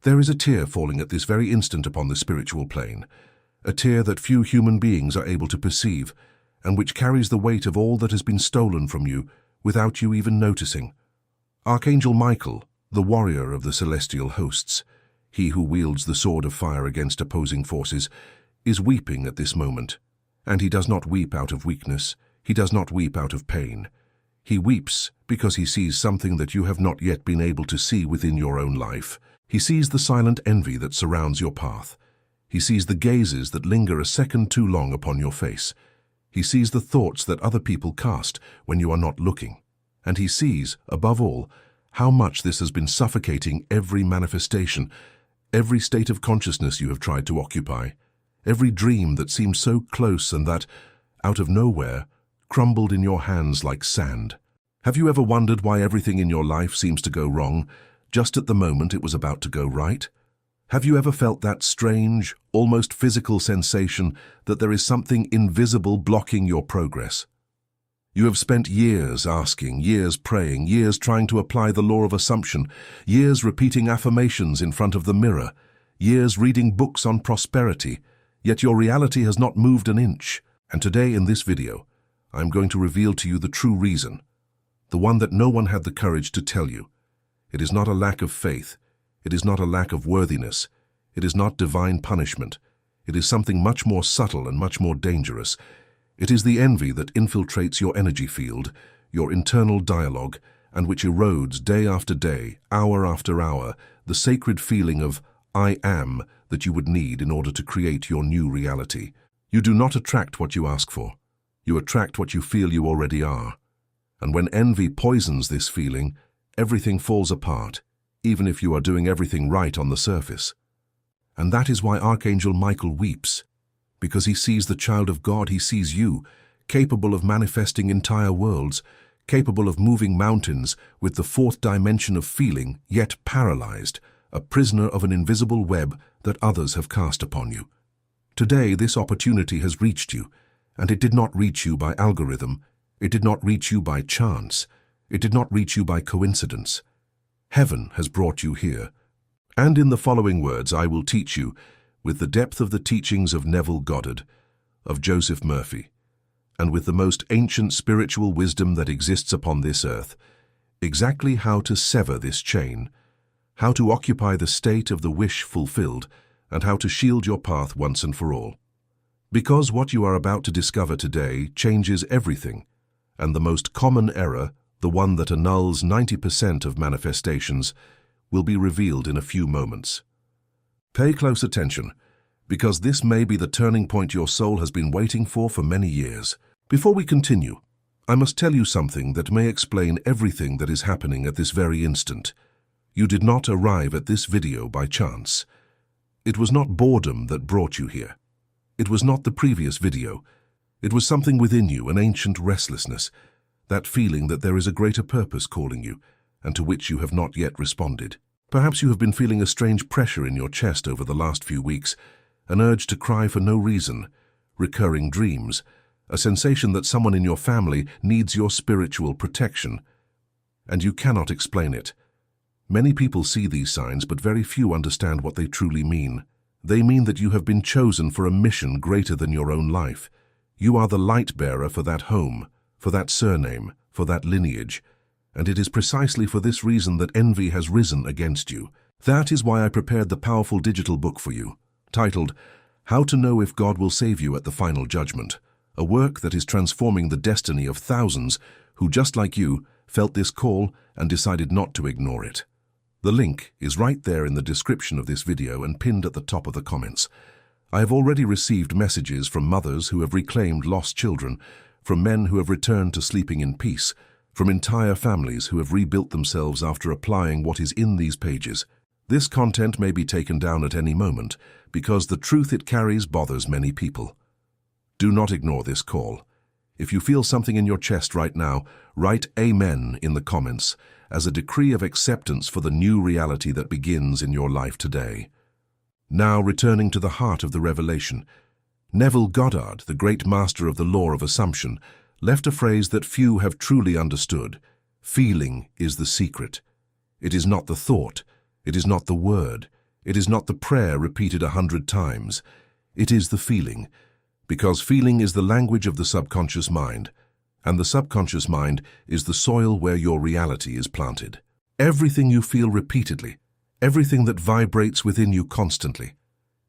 There is a tear falling at this very instant upon the spiritual plane, a tear that few human beings are able to perceive, and which carries the weight of all that has been stolen from you without you even noticing. Archangel Michael, the warrior of the celestial hosts, he who wields the sword of fire against opposing forces, is weeping at this moment. And he does not weep out of weakness, he does not weep out of pain. He weeps because he sees something that you have not yet been able to see within your own life. He sees the silent envy that surrounds your path. He sees the gazes that linger a second too long upon your face. He sees the thoughts that other people cast when you are not looking. And he sees, above all, how much this has been suffocating every manifestation, every state of consciousness you have tried to occupy, every dream that seemed so close and that, out of nowhere, crumbled in your hands like sand. Have you ever wondered why everything in your life seems to go wrong, just at the moment it was about to go right? Have you ever felt that strange, almost physical sensation that there is something invisible blocking your progress? You have spent years asking, years praying, years trying to apply the law of assumption, years repeating affirmations in front of the mirror, years reading books on prosperity, yet your reality has not moved an inch. And today in this video, I'm going to reveal to you the true reason, the one that no one had the courage to tell you. It is not a lack of faith. It is not a lack of worthiness. It is not divine punishment. It is something much more subtle and much more dangerous. It is the envy that infiltrates your energy field, your internal dialogue, and which erodes day after day, hour after hour, the sacred feeling of I am that you would need in order to create your new reality. You do not attract what you ask for. You attract what you feel you already are. And when envy poisons this feeling, everything falls apart, even if you are doing everything right on the surface. And that is why Archangel Michael weeps, because he sees the child of God, he sees you, capable of manifesting entire worlds, capable of moving mountains with the fourth dimension of feeling, yet paralyzed, a prisoner of an invisible web that others have cast upon you. Today, this opportunity has reached you, and it did not reach you by algorithm, it did not reach you by chance, it did not reach you by coincidence. Heaven has brought you here. And in the following words I will teach you, with the depth of the teachings of Neville Goddard, of Joseph Murphy, and with the most ancient spiritual wisdom that exists upon this earth, exactly how to sever this chain, how to occupy the state of the wish fulfilled, and how to shield your path once and for all. Because what you are about to discover today changes everything, and the most common error, the one that annuls 90% of manifestations, will be revealed in a few moments. Pay close attention, because this may be the turning point your soul has been waiting for many years. Before we continue, I must tell you something that may explain everything that is happening at this very instant. You did not arrive at this video by chance. It was not boredom that brought you here. It was not the previous video. It was something within you, an ancient restlessness, that feeling that there is a greater purpose calling you, and to which you have not yet responded. Perhaps you have been feeling a strange pressure in your chest over the last few weeks, an urge to cry for no reason, recurring dreams, a sensation that someone in your family needs your spiritual protection, and you cannot explain it. Many people see these signs, but very few understand what they truly mean. They mean that you have been chosen for a mission greater than your own life. You are the light bearer for that home, for that surname, for that lineage, and it is precisely for this reason that envy has risen against you. That is why I prepared the powerful digital book for you, titled How to Know If God Will Save You at the Final Judgment, a work that is transforming the destiny of thousands who, just like you, felt this call and decided not to ignore it. The link is right there in the description of this video and pinned at the top of the comments. I have already received messages from mothers who have reclaimed lost children, from men who have returned to sleeping in peace, from entire families who have rebuilt themselves after applying what is in these pages. This content may be taken down at any moment because the truth it carries bothers many people. Do not ignore this call. If you feel something in your chest right now, write Amen in the comments as a decree of acceptance for the new reality that begins in your life today. Now, returning to the heart of the revelation, Neville Goddard, the great master of the law of assumption, left a phrase that few have truly understood. Feeling is the secret. It is not the thought. It is not the word. It is not the prayer repeated 100 times. It is the feeling, because feeling is the language of the subconscious mind, and the subconscious mind is the soil where your reality is planted. Everything you feel repeatedly, everything that vibrates within you constantly,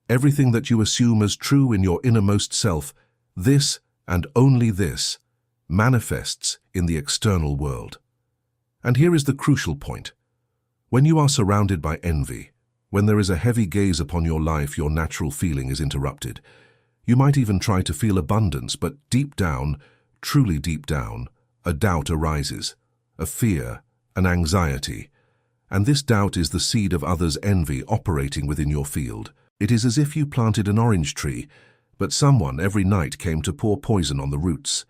everything that you assume as true in your innermost self, this and only this manifests in the external world. And here is the crucial point. When you are surrounded by envy, when there is a heavy gaze upon your life, your natural feeling is interrupted. You might even try to feel abundance, but deep down, truly deep down, a doubt arises, a fear, an anxiety. And this doubt is the seed of others' envy operating within your field. It is as if you planted an orange tree, but someone every night came to pour poison on the roots.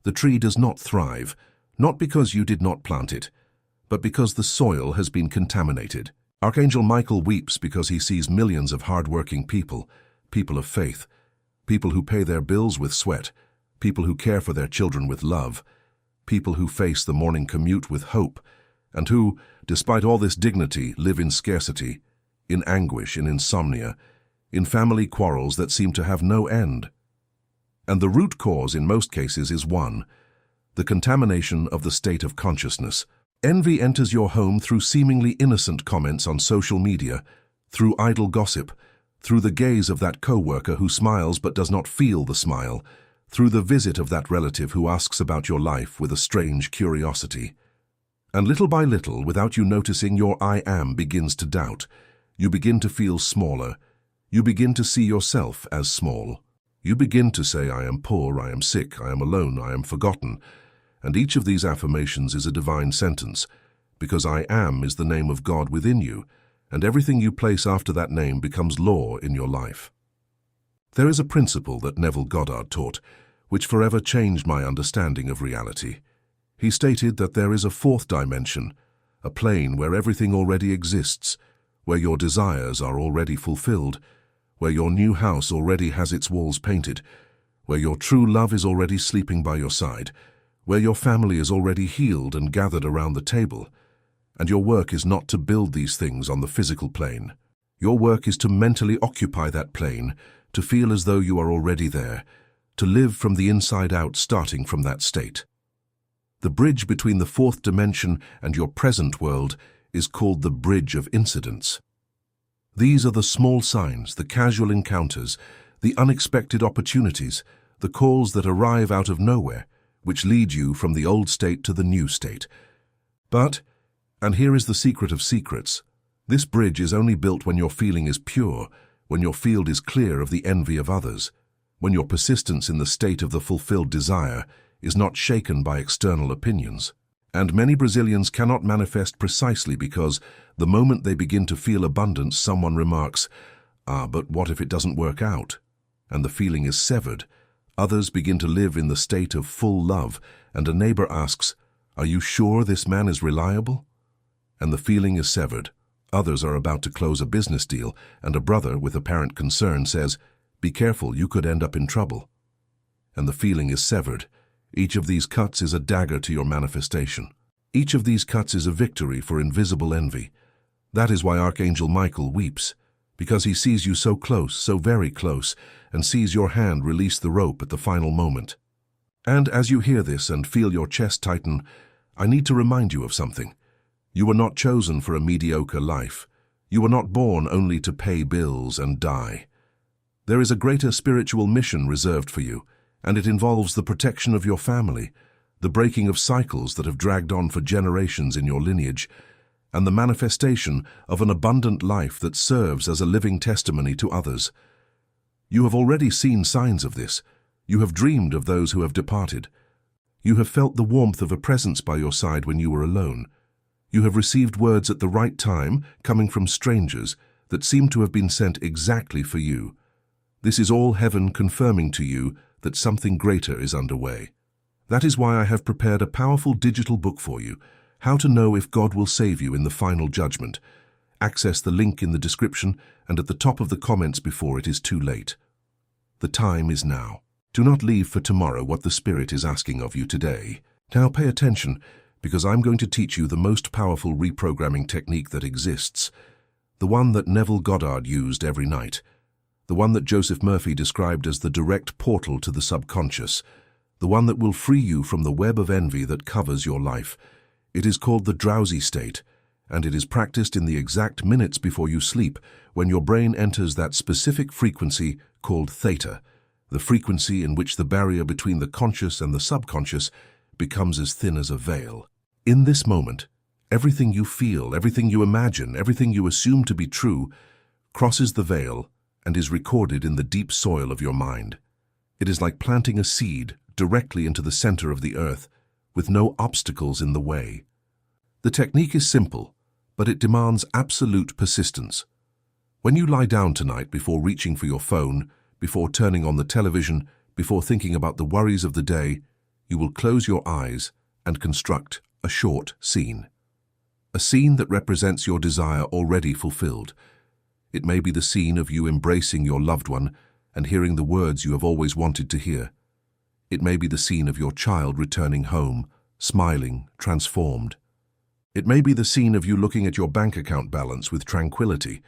The tree does not thrive, not because you did not plant it, but because the soil has been contaminated. Archangel Michael weeps because he sees millions of hard-working people, people of faith, people who pay their bills with sweat, people who care for their children with love, people who face the morning commute with hope, and who, despite all this dignity, live in scarcity, in anguish, in insomnia, in family quarrels that seem to have no end. And the root cause in most cases is one: the contamination of the state of consciousness. Envy enters your home through seemingly innocent comments on social media, through idle gossip, through the gaze of that co-worker who smiles but does not feel the smile, through the visit of that relative who asks about your life with a strange curiosity. And little by little, without you noticing, your I am begins to doubt. You begin to feel smaller. You begin to see yourself as small. You begin to say, I am poor, I am sick, I am alone, I am forgotten. And each of these affirmations is a divine sentence, because I am is the name of God within you, and everything you place after that name becomes law in your life. There is a principle that Neville Goddard taught, which forever changed my understanding of reality. He stated that there is a fourth dimension, a plane where everything already exists, where your desires are already fulfilled, where your new house already has its walls painted, where your true love is already sleeping by your side, where your family is already healed and gathered around the table. And your work is not to build these things on the physical plane. Your work is to mentally occupy that plane, to feel as though you are already there, to live from the inside out, starting from that state. The bridge between the fourth dimension and your present world is called the bridge of incidents. These are the small signs, the casual encounters, the unexpected opportunities, the calls that arrive out of nowhere, which lead you from the old state to the new state. But, and here is the secret of secrets, this bridge is only built when your feeling is pure, when your field is clear of the envy of others, when your persistence in the state of the fulfilled desire is not shaken by external opinions. And many Brazilians cannot manifest precisely because the moment they begin to feel abundance, someone remarks, but what if it doesn't work out? And the feeling is severed. Others begin to live in the state of full love, and a neighbor asks, are you sure this man is reliable? And the feeling is severed. Others are about to close a business deal, and a brother with apparent concern says, be careful, you could end up in trouble. And the feeling is severed. Each of these cuts is a dagger to your manifestation. Each of these cuts is a victory for invisible envy. That is why Archangel Michael weeps, because he sees you so close, so very close, and sees your hand release the rope at the final moment. And as you hear this and feel your chest tighten, I need to remind you of something. You were not chosen for a mediocre life. You were not born only to pay bills and die. There is a greater spiritual mission reserved for you, and it involves the protection of your family, the breaking of cycles that have dragged on for generations in your lineage, and the manifestation of an abundant life that serves as a living testimony to others. You have already seen signs of this. You have dreamed of those who have departed. You have felt the warmth of a presence by your side when you were alone. You have received words at the right time, coming from strangers, that seem to have been sent exactly for you. This is all heaven confirming to you that something greater is underway. That is why I have prepared a powerful digital book for you, How to Know If God Will Save You in the Final Judgment. Access the link in the description and at the top of the comments before it is too late. The time is now. Do not leave for tomorrow what the Spirit is asking of you today. Now pay attention, because I'm going to teach you the most powerful reprogramming technique that exists, the one that Neville Goddard used every night, the one that Joseph Murphy described as the direct portal to the subconscious, the one that will free you from the web of envy that covers your life. It is called the drowsy state, and it is practiced in the exact minutes before you sleep, when your brain enters that specific frequency called theta, the frequency in which the barrier between the conscious and the subconscious becomes as thin as a veil. In this moment, everything you feel, everything you imagine, everything you assume to be true, crosses the veil and is recorded in the deep soil of your mind. It is like planting a seed directly into the center of the earth, with no obstacles in the way. The technique is simple, but it demands absolute persistence. When you lie down tonight before reaching for your phone, before turning on the television, before thinking about the worries of the day, you will close your eyes and construct a short scene. A scene that represents your desire already fulfilled. It may be the scene of you embracing your loved one and hearing the words you have always wanted to hear. It may be the scene of your child returning home, smiling, transformed. It may be the scene of you looking at your bank account balance with tranquility,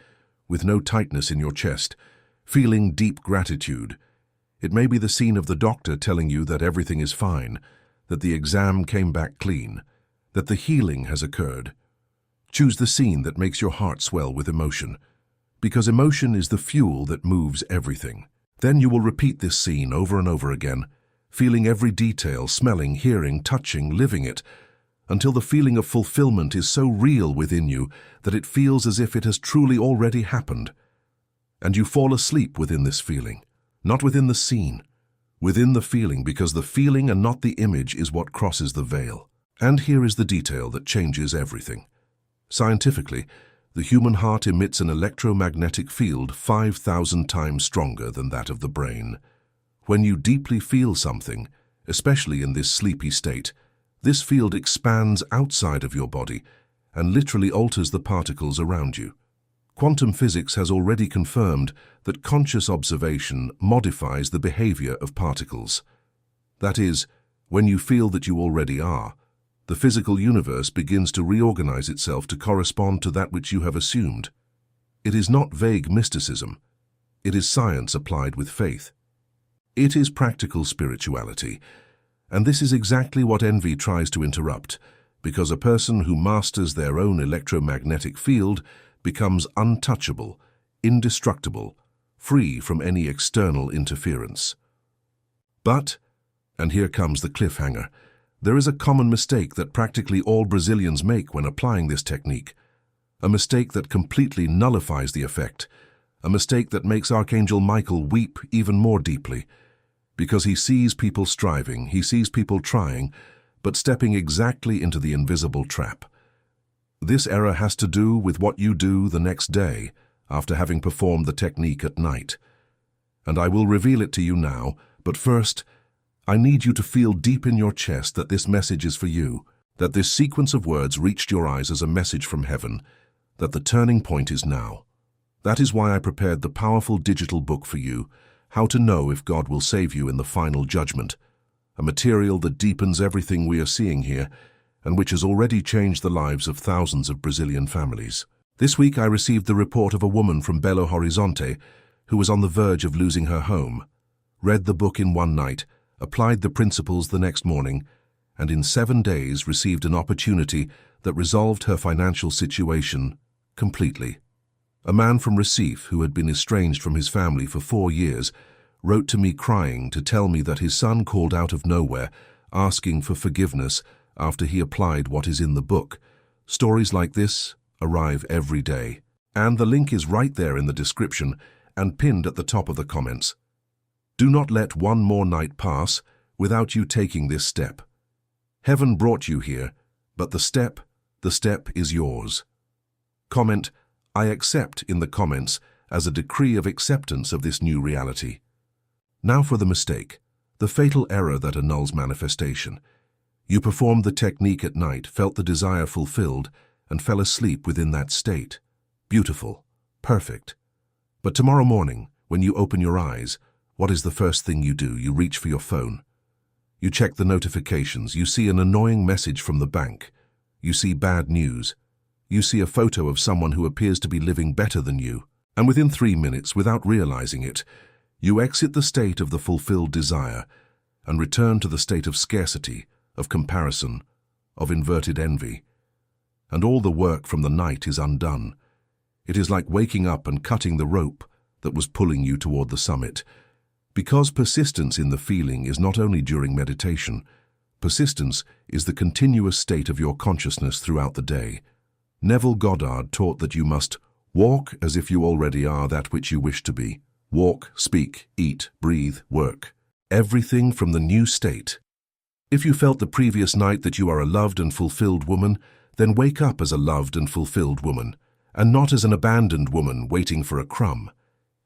with no tightness in your chest, feeling deep gratitude. It may be the scene of the doctor telling you that everything is fine, that the exam came back clean, that the healing has occurred. Choose the scene that makes your heart swell with emotion, because emotion is the fuel that moves everything. Then you will repeat this scene over and over again, feeling every detail, smelling, hearing, touching, living it, until the feeling of fulfillment is so real within you that it feels as if it has truly already happened. And you fall asleep within this feeling, not within the scene, within the feeling, because the feeling and not the image is what crosses the veil. And here is the detail that changes everything. Scientifically, the human heart emits an electromagnetic field 5,000 times stronger than that of the brain. When you deeply feel something, especially in this sleepy state, this field expands outside of your body and literally alters the particles around you. Quantum physics has already confirmed that conscious observation modifies the behavior of particles. That is, when you feel that you already are, the physical universe begins to reorganize itself to correspond to that which you have assumed. It is not vague mysticism. It is science applied with faith. It is practical spirituality, and this is exactly what envy tries to interrupt, because a person who masters their own electromagnetic field becomes untouchable, indestructible, free from any external interference. But, and here comes the cliffhanger, there is a common mistake that practically all Brazilians make when applying this technique, a mistake that completely nullifies the effect, a mistake that makes Archangel Michael weep even more deeply, because he sees people striving, he sees people trying, but stepping exactly into the invisible trap. This error has to do with what you do the next day after having performed the technique at night. And I will reveal it to you now, but first, I need you to feel deep in your chest that this message is for you, that this sequence of words reached your eyes as a message from heaven, that the turning point is now. That is why I prepared the powerful digital book for you, How to Know If God Will Save You in the Final Judgment, a material that deepens everything we are seeing here and which has already changed the lives of thousands of Brazilian families. This week I received the report of a woman from Belo Horizonte who was on the verge of losing her home, read the book in one night, applied the principles the next morning, and in 7 days received an opportunity that resolved her financial situation completely. A man from Recife, who had been estranged from his family for 4 years, wrote to me crying to tell me that his son called out of nowhere, asking for forgiveness after he applied what is in the book. Stories like this arrive every day, and the link is right there in the description and pinned at the top of the comments. Do not let one more night pass without you taking this step. Heaven brought you here, but the step is yours. Comment, I accept in the comments as a decree of acceptance of this new reality. Now for the mistake, the fatal error that annuls manifestation. You performed the technique at night, felt the desire fulfilled, and fell asleep within that state. Beautiful, perfect. But tomorrow morning, when you open your eyes, what is the first thing you do? You reach for your phone. You check the notifications. You see an annoying message from the bank. You see bad news. You see a photo of someone who appears to be living better than you, and within 3 minutes, without realizing it, you exit the state of the fulfilled desire and return to the state of scarcity, of comparison, of inverted envy. And all the work from the night is undone. It is like waking up and cutting the rope that was pulling you toward the summit. Because persistence in the feeling is not only during meditation, persistence is the continuous state of your consciousness throughout the day. Neville Goddard taught that you must walk as if you already are that which you wish to be. Walk, speak, eat, breathe, work. Everything from the new state. If you felt the previous night that you are a loved and fulfilled woman, then wake up as a loved and fulfilled woman, and not as an abandoned woman waiting for a crumb.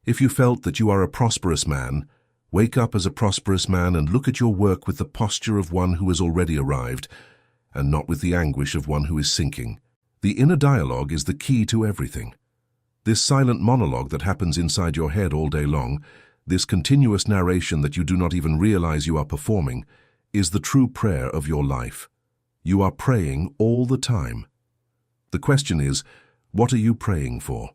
If you felt that you are a prosperous man, wake up as a prosperous man and look at your work with the posture of one who has already arrived, and not with the anguish of one who is sinking. The inner dialogue is the key to everything. This silent monologue that happens inside your head all day long, this continuous narration that you do not even realize you are performing, is the true prayer of your life. You are praying all the time. The question is, what are you praying for?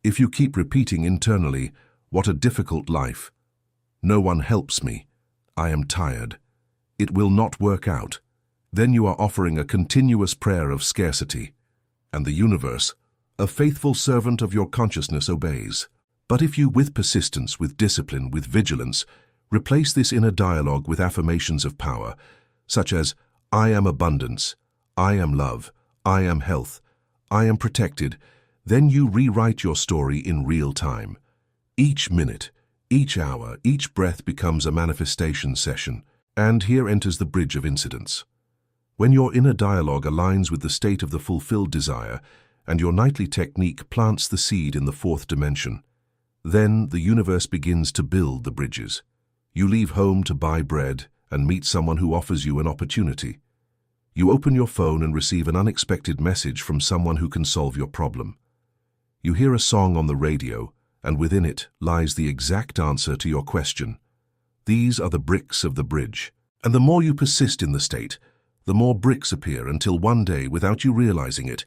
If you keep repeating internally, "What a difficult life. No one helps me. I am tired. It will not work out," then you are offering a continuous prayer of scarcity. And the universe, a faithful servant of your consciousness, obeys. But if you, with persistence, with discipline, with vigilance, replace this inner dialogue with affirmations of power, such as, "I am abundance, I am love, I am health, I am protected," then you rewrite your story in real time. Each minute, each hour, each breath becomes a manifestation session. And here enters the bridge of incidents. When your inner dialogue aligns with the state of the fulfilled desire, and your nightly technique plants the seed in the fourth dimension, then the universe begins to build the bridges. You leave home to buy bread and meet someone who offers you an opportunity. You open your phone and receive an unexpected message from someone who can solve your problem. You hear a song on the radio, and within it lies the exact answer to your question. These are the bricks of the bridge. And the more you persist in the state, the more bricks appear until one day, without you realizing it,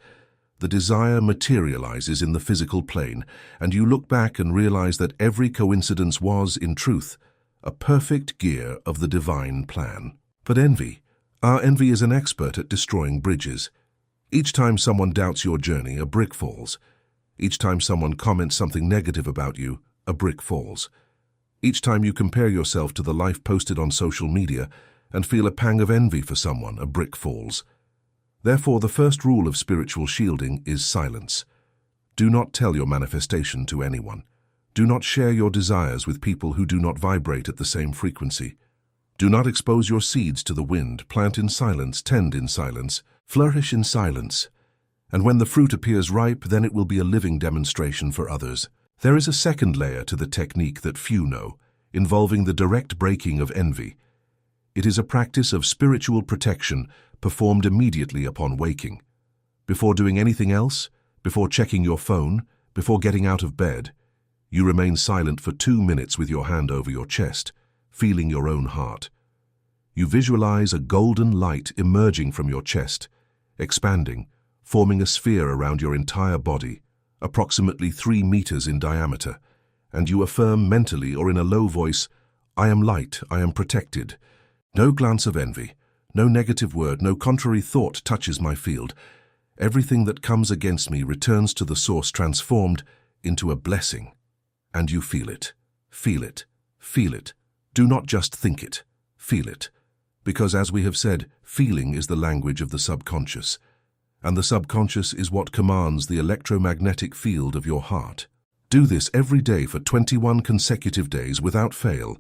the desire materializes in the physical plane, and you look back and realize that every coincidence was, in truth, a perfect gear of the divine plan. But envy. Our envy is an expert at destroying bridges. Each time someone doubts your journey, a brick falls. Each time someone comments something negative about you, a brick falls. Each time you compare yourself to the life posted on social media and feel a pang of envy for someone, a brick falls. Therefore, the first rule of spiritual shielding is silence. Do not tell your manifestation to anyone. Do not share your desires with people who do not vibrate at the same frequency. Do not expose your seeds to the wind. Plant in silence, tend in silence, flourish in silence. And when the fruit appears ripe, then it will be a living demonstration for others. There is a second layer to the technique that few know, involving the direct breaking of envy. It is a practice of spiritual protection performed immediately upon waking. Before doing anything else, before checking your phone, before getting out of bed, you remain silent for 2 minutes with your hand over your chest, feeling your own heart. You visualize a golden light emerging from your chest, expanding, forming a sphere around your entire body, approximately 3 meters in diameter, and you affirm mentally or in a low voice, "I am light, I am protected. No glance of envy, no negative word, no contrary thought touches my field. Everything that comes against me returns to the source, transformed into a blessing." And you feel it, feel it, feel it. Do not just think it, feel it. Because as we have said, feeling is the language of the subconscious. And the subconscious is what commands the electromagnetic field of your heart. Do this every day for 21 consecutive days without fail,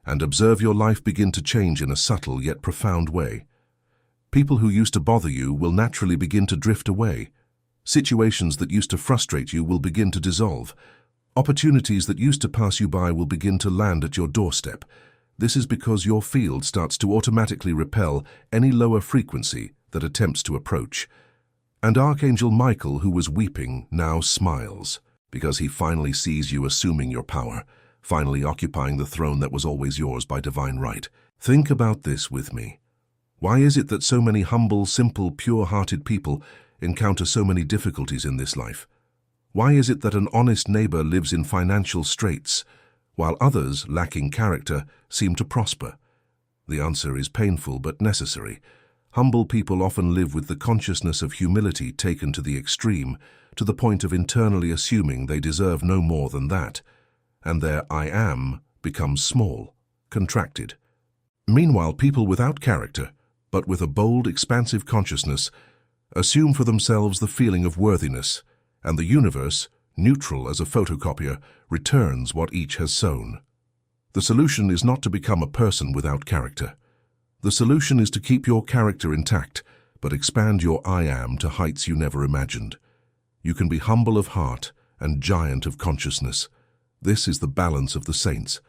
and observe your life begin to change in a subtle yet profound way. People who used to bother you will naturally begin to drift away. Situations that used to frustrate you will begin to dissolve. Opportunities that used to pass you by will begin to land at your doorstep. This is because your field starts to automatically repel any lower frequency that attempts to approach. And Archangel Michael, who was weeping, now smiles, because he finally sees you assuming your power, finally occupying the throne that was always yours by divine right. Think about this with me. Why is it that so many humble, simple, pure-hearted people encounter so many difficulties in this life? Why is it that an honest neighbor lives in financial straits, while others, lacking character, seem to prosper? The answer is painful but necessary. Humble people often live with the consciousness of humility taken to the extreme, to the point of internally assuming they deserve no more than that, and their I am becomes small, contracted. Meanwhile, people without character, but with a bold, expansive consciousness, assume for themselves the feeling of worthiness, and the universe, neutral as a photocopier, returns what each has sown. The solution is not to become a person without character. The solution is to keep your character intact, but expand your I am to heights you never imagined. You can be humble of heart and giant of consciousness. This is the balance of the saints.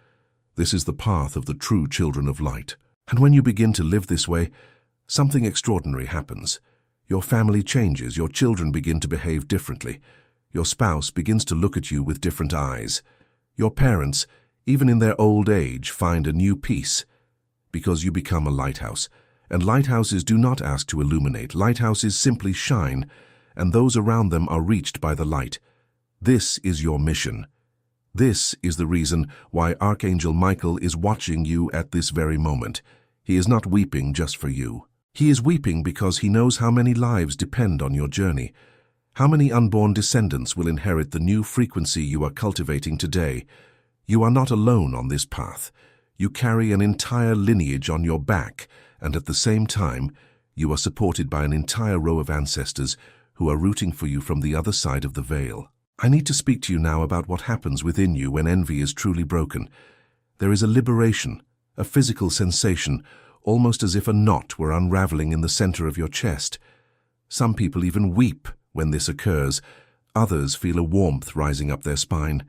This is the path of the true children of light. And when you begin to live this way, something extraordinary happens. Your family changes, your children begin to behave differently. Your spouse begins to look at you with different eyes. Your parents, even in their old age, find a new peace, because you become a lighthouse. And lighthouses do not ask to illuminate. Lighthouses simply shine, and those around them are reached by the light. This is your mission. This is the reason why Archangel Michael is watching you at this very moment. He is not weeping just for you. He is weeping because he knows how many lives depend on your journey. How many unborn descendants will inherit the new frequency you are cultivating today? You are not alone on this path. You carry an entire lineage on your back, and at the same time, you are supported by an entire row of ancestors who are rooting for you from the other side of the veil. I need to speak to you now about what happens within you when envy is truly broken. There is a liberation, a physical sensation, almost as if a knot were unraveling in the center of your chest. Some people even weep when this occurs. Others feel a warmth rising up their spine.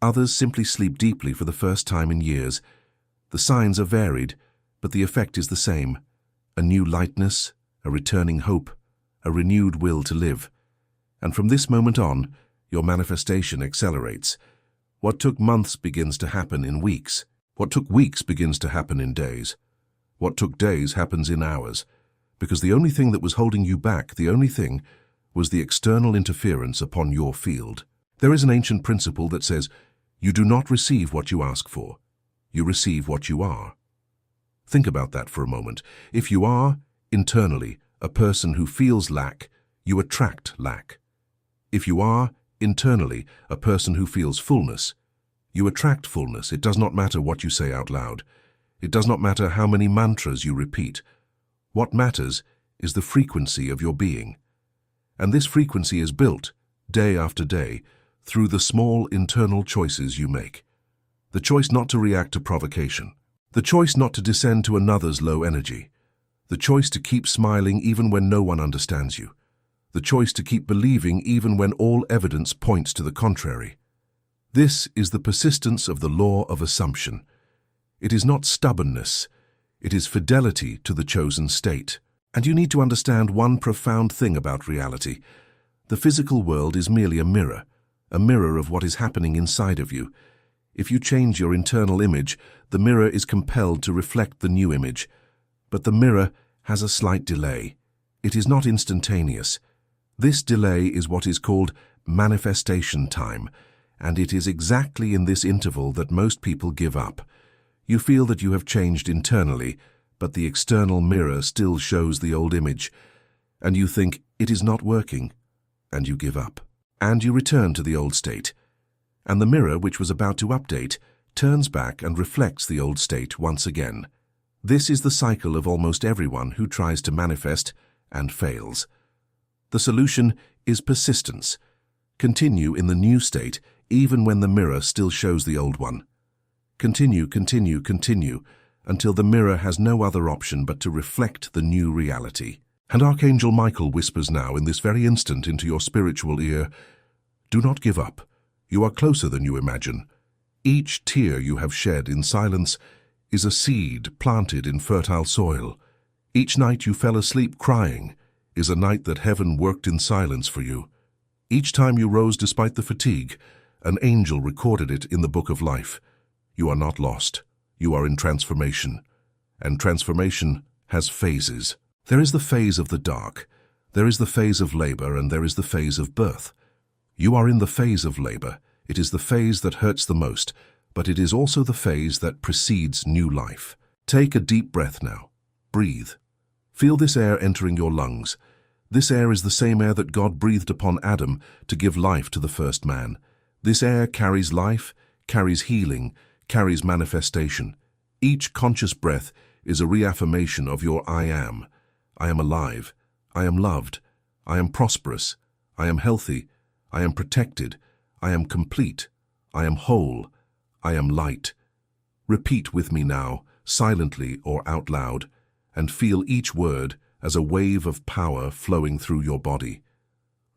Others simply sleep deeply for the first time in years. The signs are varied, but the effect is the same. A new lightness, a returning hope, a renewed will to live. And from this moment on, your manifestation accelerates. What took months begins to happen in weeks. What took weeks begins to happen in days. What took days happens in hours. Because the only thing that was holding you back, the only thing, was the external interference upon your field. There is an ancient principle that says, you do not receive what you ask for. You receive what you are. Think about that for a moment. If you are, internally, a person who feels lack, you attract lack. If you are, internally, a person who feels fullness, you attract fullness. It does not matter what you say out loud. It does not matter how many mantras you repeat. What matters is the frequency of your being. And this frequency is built, day after day, through the small internal choices you make. The choice not to react to provocation. The choice not to descend to another's low energy. The choice to keep smiling even when no one understands you. The choice to keep believing even when all evidence points to the contrary. This is the persistence of the law of assumption. It is not stubbornness. It is fidelity to the chosen state. And you need to understand one profound thing about reality. The physical world is merely a mirror of what is happening inside of you. If you change your internal image, the mirror is compelled to reflect the new image. But the mirror has a slight delay. It is not instantaneous. This delay is what is called manifestation time, and it is exactly in this interval that most people give up. You feel that you have changed internally, but the external mirror still shows the old image, and you think it is not working, and you give up. And you return to the old state, and the mirror, which was about to update, turns back and reflects the old state once again. This is the cycle of almost everyone who tries to manifest and fails. The solution is persistence. Continue in the new state even when the mirror still shows the old one. Continue, continue, continue, until the mirror has no other option but to reflect the new reality. And Archangel Michael whispers now in this very instant into your spiritual ear, do not give up. You are closer than you imagine. Each tear you have shed in silence is a seed planted in fertile soil. Each night you fell asleep crying is a night that heaven worked in silence for you. Each time you rose despite the fatigue, an angel recorded it in the book of life. You are not lost. You are in transformation. And transformation has phases. There is the phase of the dark. There is the phase of labor and there is the phase of birth. You are in the phase of labor. It is the phase that hurts the most, but it is also the phase that precedes new life. Take a deep breath now. Breathe. Feel this air entering your lungs. This air is the same air that God breathed upon Adam to give life to the first man. This air carries life, carries healing, carries manifestation. Each conscious breath is a reaffirmation of your I am. I am alive. I am loved. I am prosperous. I am healthy. I am protected. I am complete. I am whole. I am light. Repeat with me now, silently or out loud, and feel each word as a wave of power flowing through your body.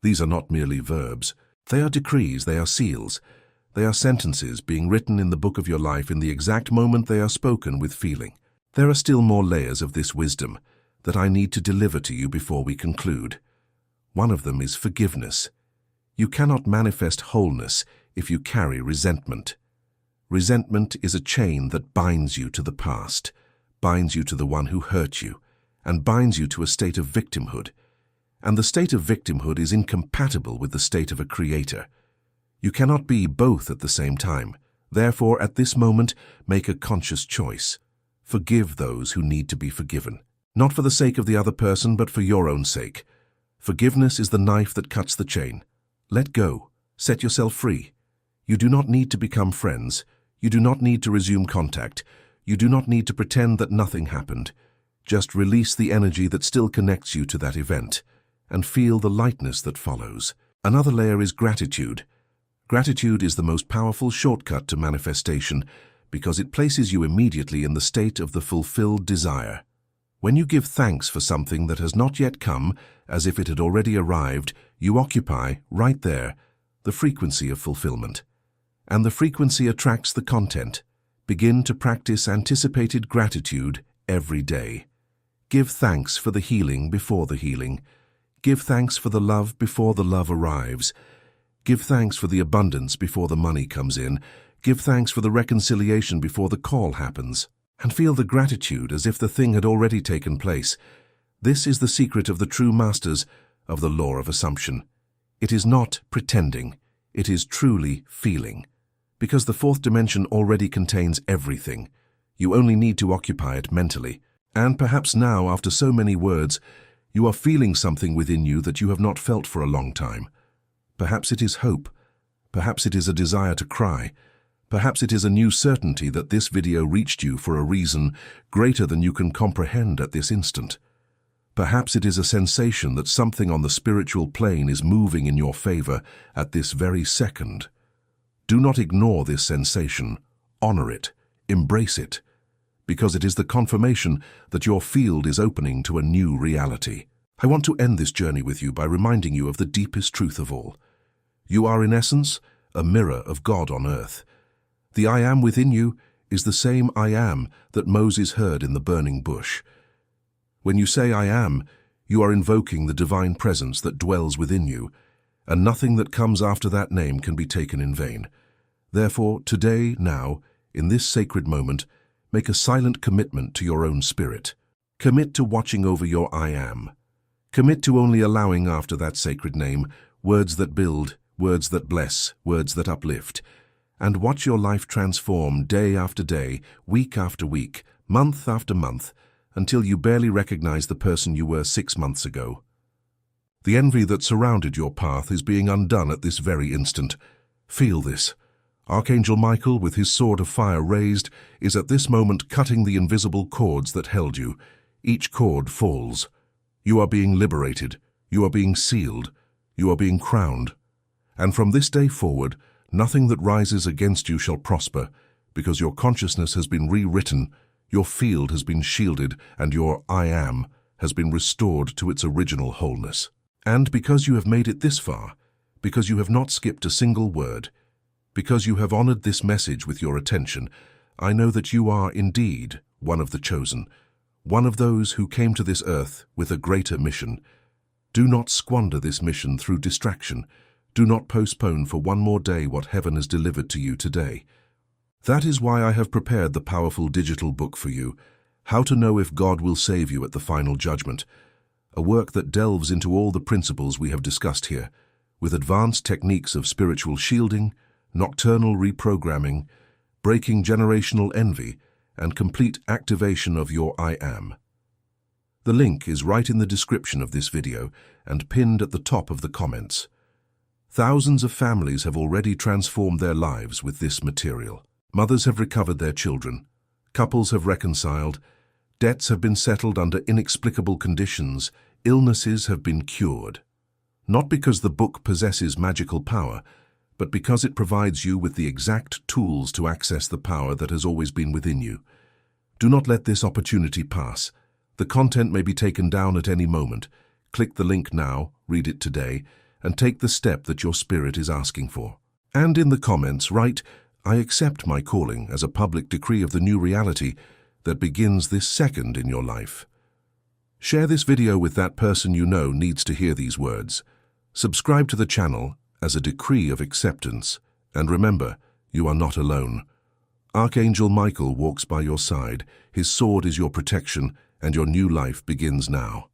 These are not merely verbs. They are decrees, they are seals. They are sentences being written in the book of your life in the exact moment they are spoken with feeling. There are still more layers of this wisdom that I need to deliver to you before we conclude. One of them is forgiveness. You cannot manifest wholeness if you carry resentment. Resentment is a chain that binds you to the past, binds you to the one who hurt you, and binds you to a state of victimhood. And the state of victimhood is incompatible with the state of a creator. You cannot be both at the same time. Therefore, at this moment, make a conscious choice. Forgive those who need to be forgiven. Not for the sake of the other person, but for your own sake. Forgiveness is the knife that cuts the chain. Let go. Set yourself free. You do not need to become friends. You do not need to resume contact. You do not need to pretend that nothing happened. Just release the energy that still connects you to that event, and feel the lightness that follows. Another layer is gratitude. Gratitude is the most powerful shortcut to manifestation because it places you immediately in the state of the fulfilled desire. When you give thanks for something that has not yet come, as if it had already arrived, you occupy, right there, the frequency of fulfillment. And the frequency attracts the content. Begin to practice anticipated gratitude every day. Give thanks for the healing before the healing. Give thanks for the love before the love arrives. Give thanks for the abundance before the money comes in. Give thanks for the reconciliation before the call happens. And feel the gratitude as if the thing had already taken place. This is the secret of the true masters of the law of assumption. It is not pretending. It is truly feeling. Because the fourth dimension already contains everything. You only need to occupy it mentally. And perhaps now, after so many words, you are feeling something within you that you have not felt for a long time. Perhaps it is hope. Perhaps it is a desire to cry. Perhaps it is a new certainty that this video reached you for a reason greater than you can comprehend at this instant. Perhaps it is a sensation that something on the spiritual plane is moving in your favor at this very second. Do not ignore this sensation. Honor it. Embrace it. Because it is the confirmation that your field is opening to a new reality. I want to end this journey with you by reminding you of the deepest truth of all. You are, in essence, a mirror of God on earth. The I am within you is the same I am that Moses heard in the burning bush. When you say I am, you are invoking the divine presence that dwells within you, and nothing that comes after that name can be taken in vain. Therefore, today, now, in this sacred moment, make a silent commitment to your own spirit. Commit to watching over your I am. Commit to only allowing after that sacred name words that build, words that bless, words that uplift, and watch your life transform day after day, week after week, month after month, until you barely recognize the person you were 6 months ago. The envy that surrounded your path is being undone at this very instant. Feel this. Archangel Michael, with his sword of fire raised, is at this moment cutting the invisible cords that held you. Each cord falls. You are being liberated. You are being sealed. You are being crowned. And from this day forward, nothing that rises against you shall prosper, because your consciousness has been rewritten, your field has been shielded, and your I am has been restored to its original wholeness. And because you have made it this far, because you have not skipped a single word, because you have honored this message with your attention, I know that you are indeed one of the chosen, one of those who came to this earth with a greater mission. Do not squander this mission through distraction. Do not postpone for one more day what heaven has delivered to you today. That is why I have prepared the powerful digital book for you, How to Know If God Will Save You at the Final Judgment. a work that delves into all the principles we have discussed here, with advanced techniques of spiritual shielding, nocturnal reprogramming, breaking generational envy, and complete activation of your I Am. The link is right in the description of this video and pinned at the top of the comments. Thousands of families have already transformed their lives with this material. Mothers have recovered their children, couples have reconciled, debts have been settled under inexplicable conditions, illnesses have been cured. Not because the book possesses magical power, but because it provides you with the exact tools to access the power that has always been within you. Do not let this opportunity pass. The content may be taken down at any moment. Click the link now, read it today, and take the step that your spirit is asking for. And in the comments, write, "I accept my calling as a public decree of the new reality that begins this second in your life." Share this video with that person you know needs to hear these words. Subscribe to the channel as a decree of acceptance, and remember, you are not alone. Archangel Michael walks by your side, his sword is your protection, and your new life begins now.